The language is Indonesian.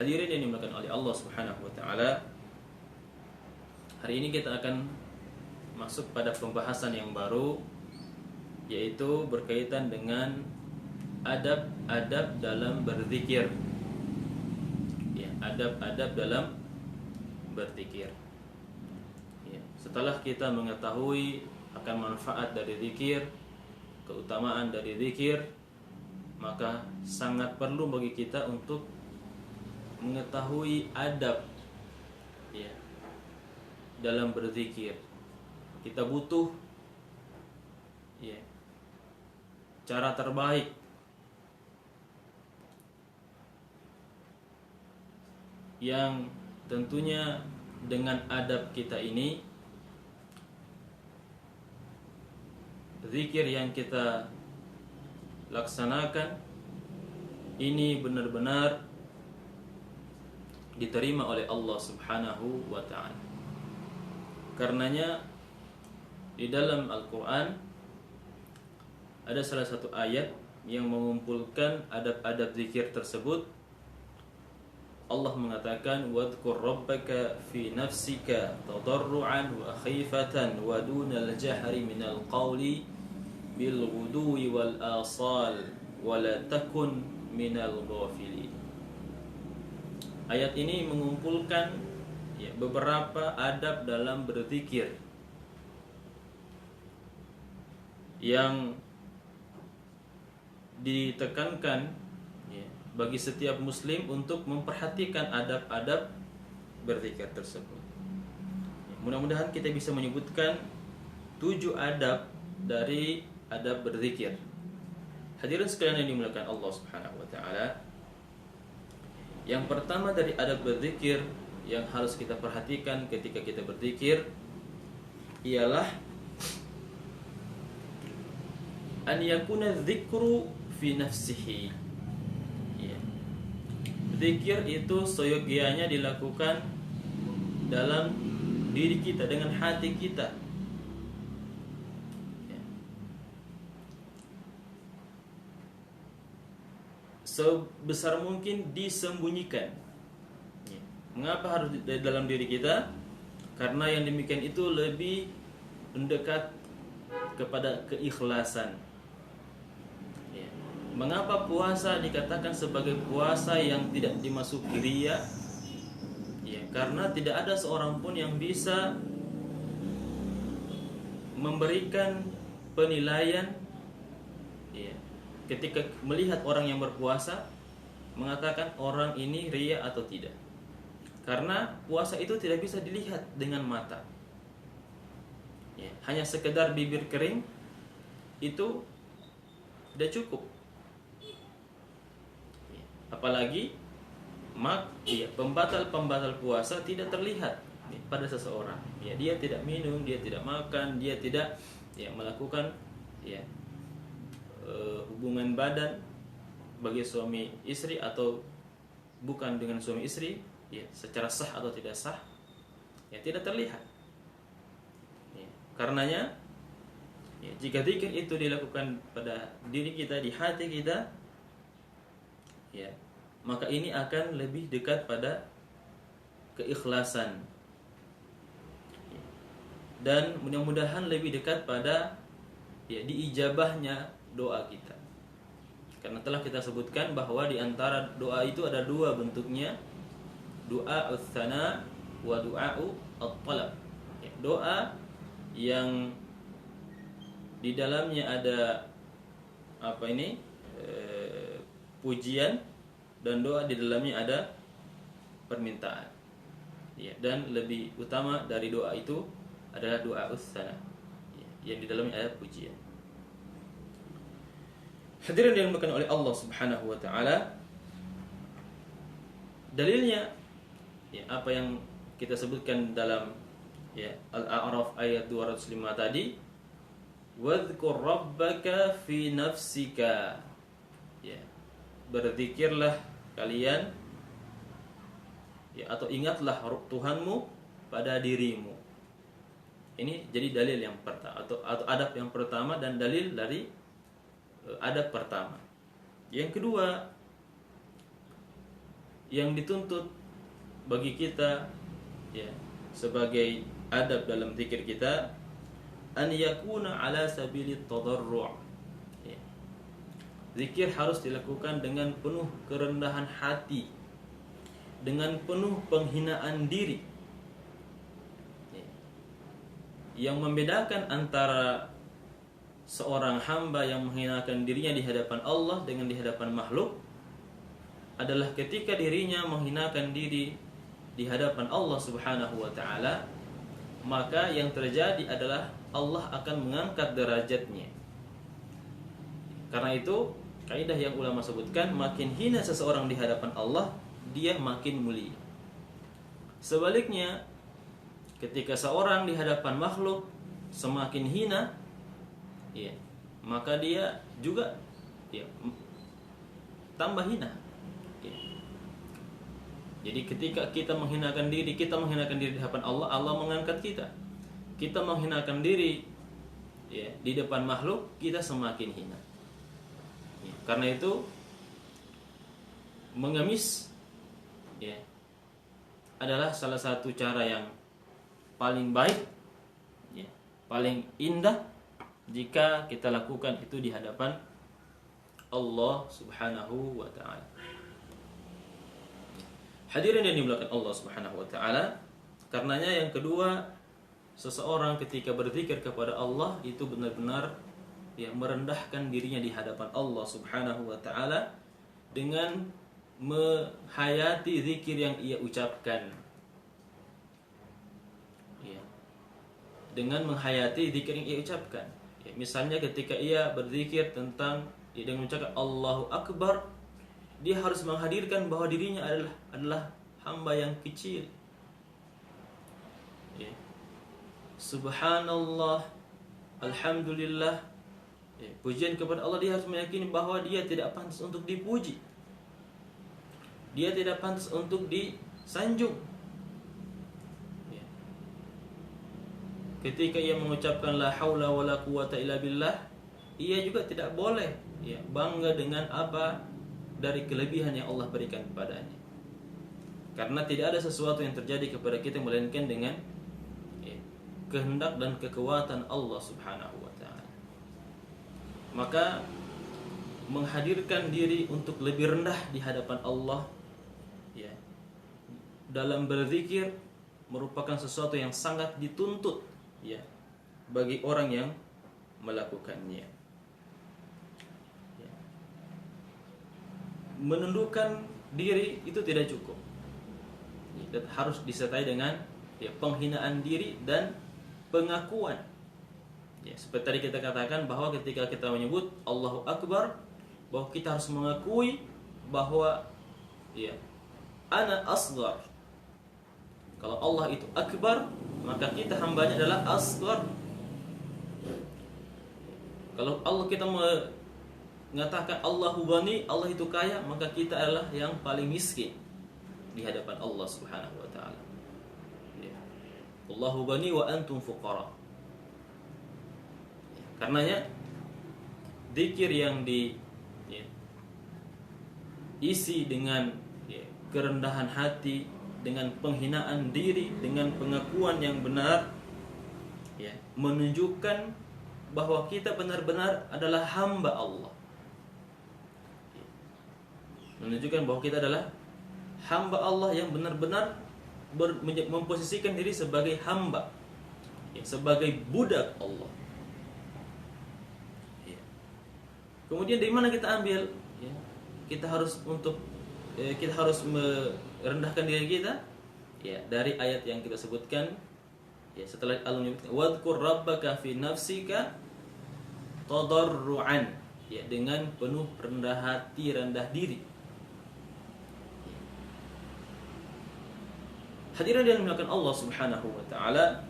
Hadirin yang dimuliakan oleh Allah Subhanahu wa taala. Hari ini kita akan masuk pada pembahasan yang baru, yaitu berkaitan dengan adab-adab dalam berzikir. Ya, adab-adab dalam berzikir. Ya, setelah kita mengetahui akan manfaat dari zikir, keutamaan dari zikir, maka sangat perlu bagi kita untuk mengetahui adab ya dalam berzikir. Kita butuh ya cara terbaik yang tentunya dengan adab kita ini, zikir yang kita laksanakan ini benar-benar diterima oleh Allah Subhanahu wa ta'ala. Karenanya di dalam Al-Quran ada salah satu ayat yang mengumpulkan adab-adab zikir tersebut. Allah mengatakan, wadhkur rabbaka fi nafsika tadarruan wa khifatan wa dunal jahri minal qawli bil ghuduwi wal asal wa la takun minal ghafilin. Ayat ini mengumpulkan ya, beberapa adab dalam berzikir yang ditekankan ya, bagi setiap muslim untuk memperhatikan adab-adab berzikir tersebut. Ya, mudah-mudahan kita bisa menyebutkan 7 adab dari adab berzikir. Hadirin sekalian yang dimuliakan Allah Subhanahu wa taala, yang pertama dari adab berzikir yang harus kita perhatikan ketika kita berzikir ialah an yakuna dzikru fi nafsihi. Ya. Zikir itu seyogianya dilakukan dalam diri kita, dengan hati kita. Ya. Sebesar mungkin disembunyikan. Ya. Mengapa harus dalam diri kita? Karena yang demikian itu lebih mendekat kepada keikhlasan. Ya. Mengapa puasa dikatakan sebagai puasa yang tidak dimasuki riya? Ya, karena tidak ada seorang pun yang bisa memberikan penilaian ya, ketika melihat orang yang berpuasa, mengatakan orang ini riya atau tidak. Karena puasa itu tidak bisa dilihat dengan mata ya, hanya sekedar bibir kering itu tidak cukup ya, apalagi pembatal puasa tidak terlihat ya, pada seseorang ya, dia tidak minum, dia tidak makan, dia tidak ya, melakukan ya, hubungan badan bagi suami istri atau bukan dengan suami istri ya, secara sah atau tidak sah ya, tidak terlihat ya. Karenanya ya, jika zikir itu dilakukan pada diri kita, di hati kita ya, maka ini akan lebih dekat pada keikhlasan ya. Dan mudah-mudahan lebih dekat pada ya, diijabahnya doa kita. Karena telah kita sebutkan bahwa di antara doa itu ada 2 bentuknya, doa ats-tsana wa doa at-talab. Ya, doa yang di dalamnya ada pujian, dan doa di dalamnya ada permintaan. Ya, dan lebih utama dari doa itu adalah doa ats-tsana, ya, yang di dalamnya ada pujian. Hadirin yang dimuliakan oleh Allah Subhanahu wa taala, dalilnya ya, apa yang kita sebutkan dalam ya, Al-A'raf ayat 205 tadi, wadhkur rabbaka fi nafsika. Ya, berzikirlah kalian ya, atau ingatlah Tuhanmu pada dirimu. Ini jadi dalil yang pertama atau adab yang pertama dan dalil dari adab pertama. Yang kedua, yang dituntut bagi kita ya sebagai adab dalam zikir kita, an yakuna ala sabilit tadarru'. Ya. Zikir harus dilakukan dengan penuh kerendahan hati, dengan penuh penghinaan diri. Ya. Yang membedakan antara seorang hamba yang menghinakan dirinya di hadapan Allah dengan di hadapan makhluk adalah ketika dirinya menghinakan diri di hadapan Allah Subhanahu wa taala, maka yang terjadi adalah Allah akan mengangkat derajatnya. Karena itu, kaidah yang ulama sebutkan, makin hina seseorang di hadapan Allah, dia makin mulia. Sebaliknya, ketika seorang di hadapan makhluk semakin hina, ya, maka dia juga ya, tambah hina. Ya. Jadi ketika kita menghinakan diri di hadapan Allah, Allah mengangkat kita. Kita menghinakan diri ya, di depan makhluk, kita semakin hina. Ya. Karena itu mengemis ya, adalah salah satu cara yang paling baik, ya, paling indah jika kita lakukan itu di hadapan Allah Subhanahu wa ta'ala. Hadirin yang dimuliakan Allah Subhanahu wa ta'ala, karenanya yang kedua, seseorang ketika berzikir kepada Allah itu benar-benar ya, merendahkan dirinya di hadapan Allah Subhanahu wa ta'ala dengan menghayati zikir yang ia ucapkan. Ya. Dengan menghayati zikir yang ia ucapkan. Ya, misalnya ketika ia berzikir tentang dengan mengucapkan Allahu Akbar, dia harus menghadirkan bahwa dirinya adalah hamba yang kecil. Ya. Subhanallah, alhamdulillah. Ya, pujian kepada Allah, dia harus meyakini bahwa dia tidak pantas untuk dipuji. Dia tidak pantas untuk disanjung. Ketika ia mengucapkan la haula wala quwata illa billah, ia juga tidak boleh ya, bangga dengan apa dari kelebihan yang Allah berikan kepadanya. Karena tidak ada sesuatu yang terjadi kepada kita melainkan dengan ya, kehendak dan kekuatan Allah Subhanahu wa taala. Maka menghadirkan diri untuk lebih rendah di hadapan Allah ya, dalam berzikir merupakan sesuatu yang sangat dituntut ya bagi orang yang melakukannya. Ya. Menundukkan diri itu tidak cukup. Ya, harus disertai dengan ya, penghinaan diri dan pengakuan. Ya, seperti tadi kita katakan bahwa ketika kita menyebut Allahu Akbar, bahwa kita harus mengakui bahwa ya, ana asghar. Kalau Allah itu akbar, maka kita hambanya adalah asghar. Kalau Allah kita mengatakan Allahu ghani, Allah itu kaya, maka kita adalah yang paling miskin di hadapan Allah Subhanahu wa taala. Ya. Allahu ghani wa antum fuqara. Ya. Karenanya zikir yang diisi dengan ya, kerendahan hati, dengan penghinaan diri, dengan pengakuan yang benar ya, menunjukkan bahwa kita benar-benar adalah hamba Allah. Menunjukkan bahwa kita adalah hamba Allah yang benar-benar memposisikan diri sebagai hamba ya, sebagai budak Allah ya. Kemudian dari mana kita ambil ya, kita harus merendahkan diri kita ya, dari ayat yang kita sebutkan ya, setelah Allah menyebutkan wadhkur rabbaka fi nafsika tadarruan ya, dengan penuh rendah hati, rendah diri. Hadirin yang dimuliakan Allah Subhanahu wa taala,